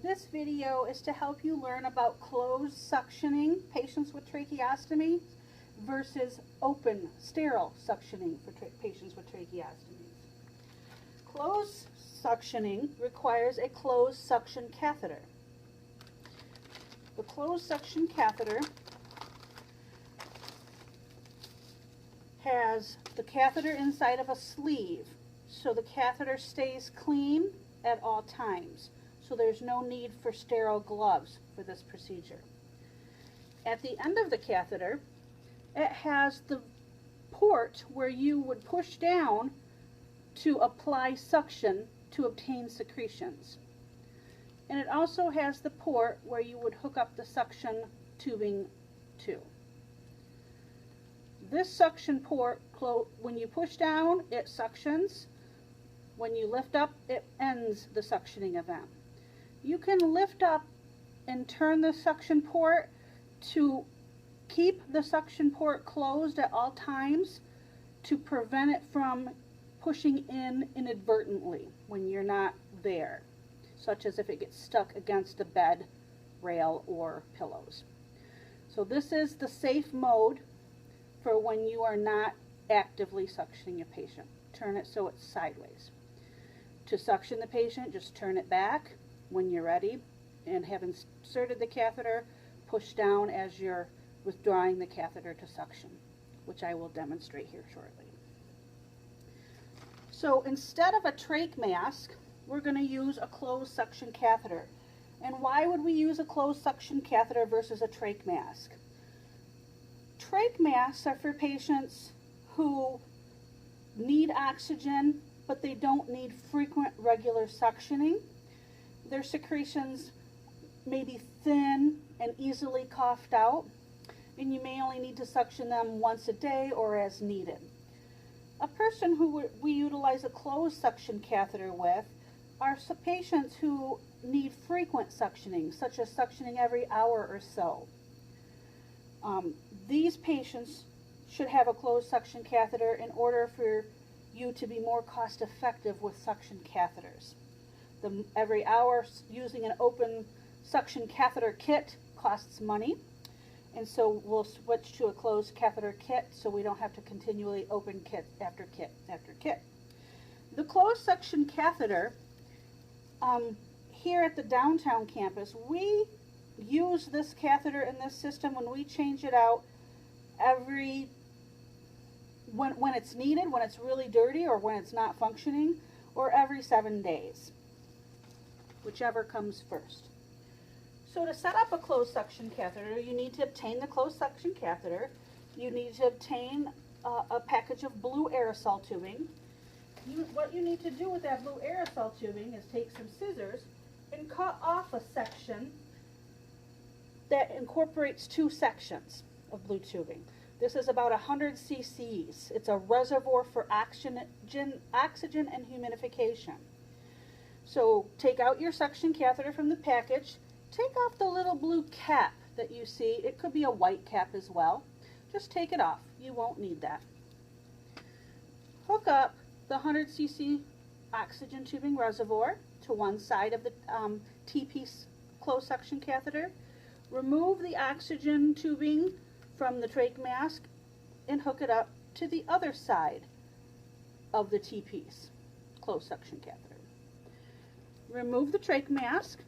This video is to help you learn about closed suctioning patients with tracheostomy versus open, sterile suctioning for patients with tracheostomies. Closed suctioning requires a closed suction catheter. The closed suction catheter has the catheter inside of a sleeve, so the catheter stays clean at all times. So there's no need for sterile gloves for this procedure. At the end of the catheter, it has the port where you would push down to apply suction to obtain secretions. And it also has the port where you would hook up the suction tubing to. This suction port, when you push down, it suctions. When you lift up, it ends the suctioning event. You can lift up and turn the suction port to keep the suction port closed at all times to prevent it from pushing in inadvertently when you're not there, such as if it gets stuck against a bed rail or pillows. So this is the safe mode for when you are not actively suctioning a patient. Turn it so it's sideways. To suction the patient, just turn it back when you're ready and have inserted the catheter, push down as you're withdrawing the catheter to suction, which I will demonstrate here shortly. So instead of a trach mask, we're going to use a closed suction catheter. And why would we use a closed suction catheter versus a trach mask? Trach masks are for patients who need oxygen, but they don't need frequent regular suctioning. Their secretions may be thin and easily coughed out, and you may only need to suction them once a day or as needed. A person who we utilize a closed suction catheter with are some patients who need frequent suctioning, such as suctioning every hour or so. These patients should have a closed suction catheter in order for you to be more cost effective with suction catheters. Every hour using an open suction catheter kit costs money, and so we'll switch to a closed catheter kit so we don't have to continually open kit after kit after kit. The closed suction catheter, here at the downtown campus, we use this catheter in this system when we change it out when it's needed, when it's really dirty or when it's not functioning, or every 7 days, whichever comes first. So to set up a closed suction catheter, you need to obtain the closed suction catheter. You need to obtain a package of blue aerosol tubing. What you need to do with that blue aerosol tubing is take some scissors and cut off a section that incorporates 2 sections of blue tubing. This is about 100 cc's. It's a reservoir for oxygen and humidification. So take out your suction catheter from the package. Take off the little blue cap that you see. It could be a white cap as well. Just take it off. You won't need that. Hook up the 100 cc oxygen tubing reservoir to one side of the T-piece closed suction catheter. Remove the oxygen tubing from the trach mask and hook it up to the other side of the T-piece closed suction catheter. Remove the trach mask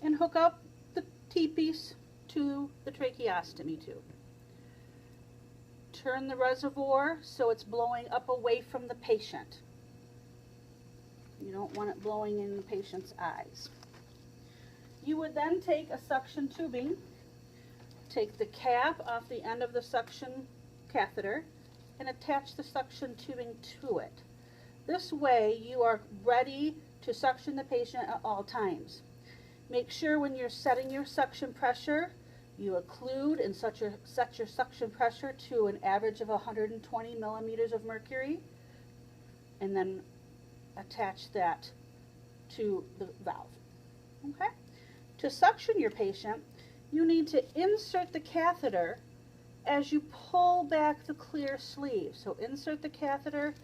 and hook up the T-piece to the tracheostomy tube. Turn the reservoir so it's blowing up away from the patient. You don't want it blowing in the patient's eyes. You would then take a suction tubing, take the cap off the end of the suction catheter, and attach the suction tubing to it. This way you are ready to suction the patient at all times. Make sure when you're setting your suction pressure, you occlude and set your suction pressure to an average of 120 millimeters of mercury, and then attach that to the valve. Okay? To suction your patient, you need to insert the catheter as you pull back the clear sleeve. So insert the catheter,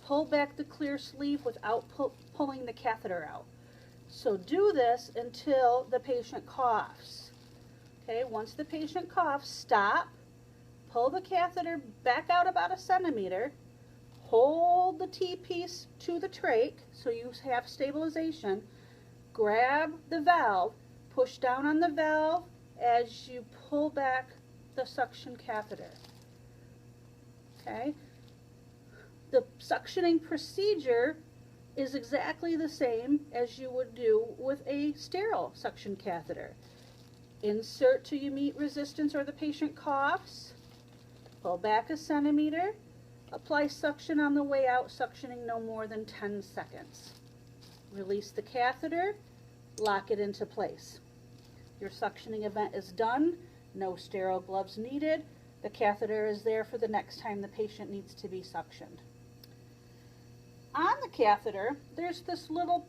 pull back the clear sleeve without pulling the catheter out. So do this until the patient coughs. Okay, once the patient coughs, stop, pull the catheter back out about 1 centimeter, hold the T-piece to the trach so you have stabilization, grab the valve, push down on the valve as you pull back the suction catheter. Okay, the suctioning procedure is exactly the same as you would do with a sterile suction catheter. Insert till you meet resistance or the patient coughs, pull back 1 centimeter, apply suction on the way out, suctioning no more than 10 seconds. Release the catheter, lock it into place. Your suctioning event is done, no sterile gloves needed. The catheter is there for the next time the patient needs to be suctioned. On the catheter, there's this little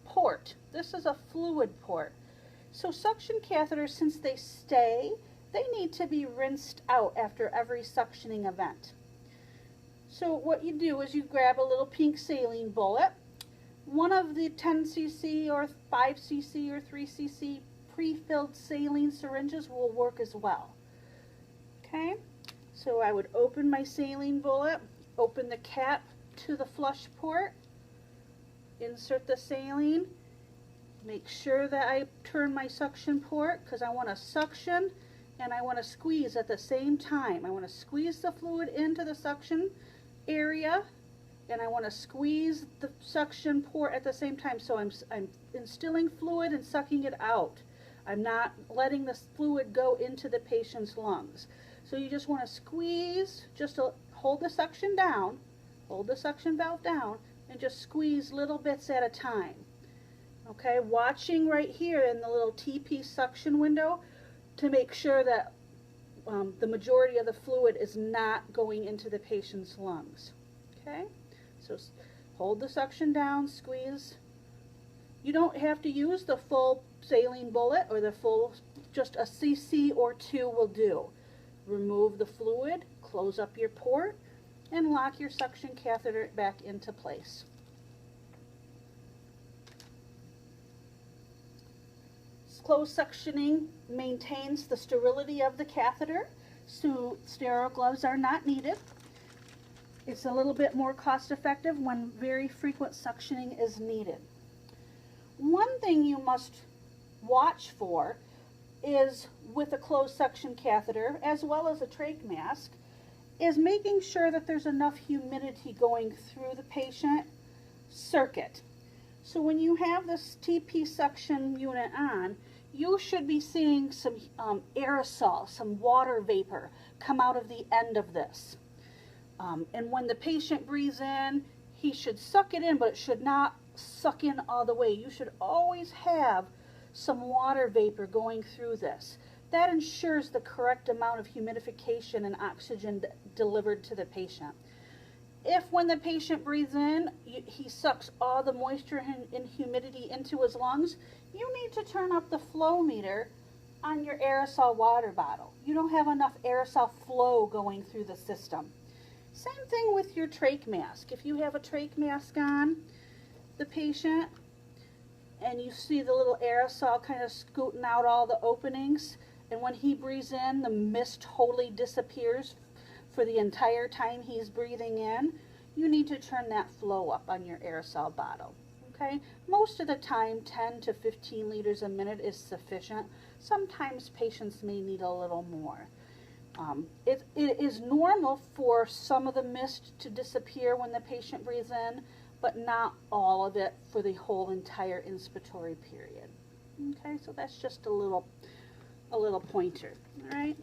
port. This is a fluid port. So suction catheters, since they stay, they need to be rinsed out after every suctioning event. So what you do is you grab a little pink saline bullet. One of the 10 cc or 5 cc or 3 cc pre-filled saline syringes will work as well. Okay, so I would open my saline bullet, open the cap to the flush port, insert the saline, make sure that I turn my suction port because I want to suction and I want to squeeze at the same time. I want to squeeze the fluid into the suction area and I want to squeeze the suction port at the same time. So I'm instilling fluid and sucking it out. I'm not letting the fluid go into the patient's lungs. So you just want to squeeze, just to hold the suction down, hold the suction valve down, and just squeeze little bits at a time. Okay, watching right here in the little T-piece suction window to make sure that the majority of the fluid is not going into the patient's lungs. Okay, so hold the suction down, squeeze. You don't have to use the full saline bullet or the full, just a cc or 2 will do. Remove the fluid, close up your port, and lock your suction catheter back into place. Closed suctioning maintains the sterility of the catheter, so sterile gloves are not needed. It's a little bit more cost effective when very frequent suctioning is needed. One thing you must watch for is with a closed suction catheter as well as a trach mask is making sure that there's enough humidity going through the patient circuit. So when you have this TP suction unit on, you should be seeing some aerosol, some water vapor come out of the end of this. And when the patient breathes in, he should suck it in, but it should not suck in all the way. You should always have some water vapor going through this. That ensures the correct amount of humidification and oxygen delivered to the patient. If when the patient breathes in, he sucks all the moisture and humidity into his lungs, you need to turn up the flow meter on your aerosol water bottle. You don't have enough aerosol flow going through the system. Same thing with your trach mask. If you have a trach mask on the patient and you see the little aerosol kind of scooting out all the openings, and when he breathes in, the mist totally disappears for the entire time he's breathing in, you need to turn that flow up on your aerosol bottle. Okay? Most of the time, 10 to 15 liters a minute is sufficient. Sometimes patients may need a little more. It is normal for some of the mist to disappear when the patient breathes in, but not all of it for the whole entire inspiratory period. Okay, so that's just a little pointer. All right.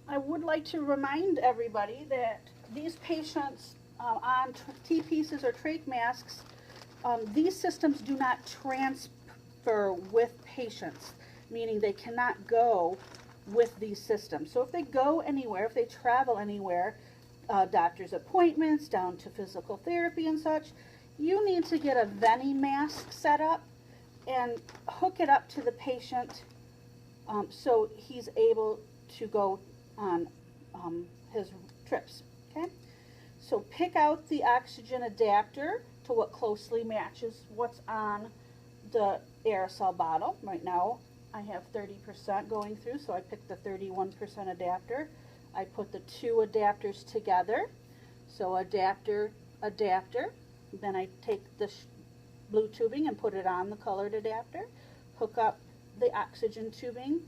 I would like to remind everybody that these patients on T-pieces or trach masks, these systems do not transfer with patients, meaning they cannot go with these systems. So if they go anywhere, if they travel anywhere, doctor's appointments, down to physical therapy and such, you need to get a Veni mask set up and hook it up to the patient so he's able to go on his trips. Okay, so pick out the oxygen adapter to what closely matches what's on the aerosol bottle. Right now I have 30% going through, so I picked the 31% adapter. I put the two adapters together, so adapter, adapter. Then I take the blue tubing and put it on the colored adapter, hook up the oxygen tubing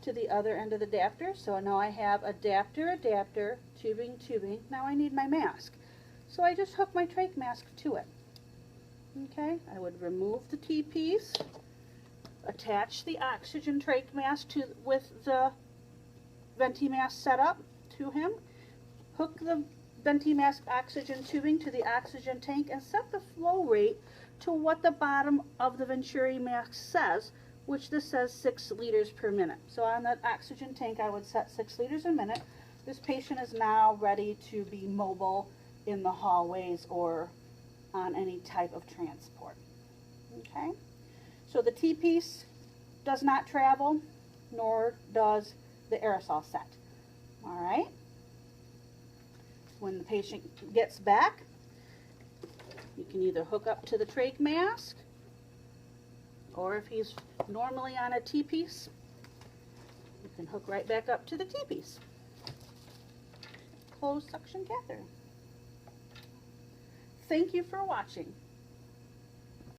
to the other end of the adapter. So now I have adapter, adapter, tubing, tubing. Now I need my mask. So I just hook my trach mask to it. Okay, I would remove the T-piece, attach the oxygen trach mask with the venti mask set up to him, hook the venti mask oxygen tubing to the oxygen tank, and set the flow rate to what the bottom of the Venturi mask says, which this says 6 liters per minute. So on that oxygen tank I would set 6 liters a minute. This patient is now ready to be mobile in the hallways or on any type of transport. Okay, so the T-piece does not travel, nor does the aerosol set. All right, when the patient gets back, you can either hook up to the trach mask, or if he's normally on a T-piece, you can hook right back up to the T-piece. Closed suction catheter. Thank you for watching.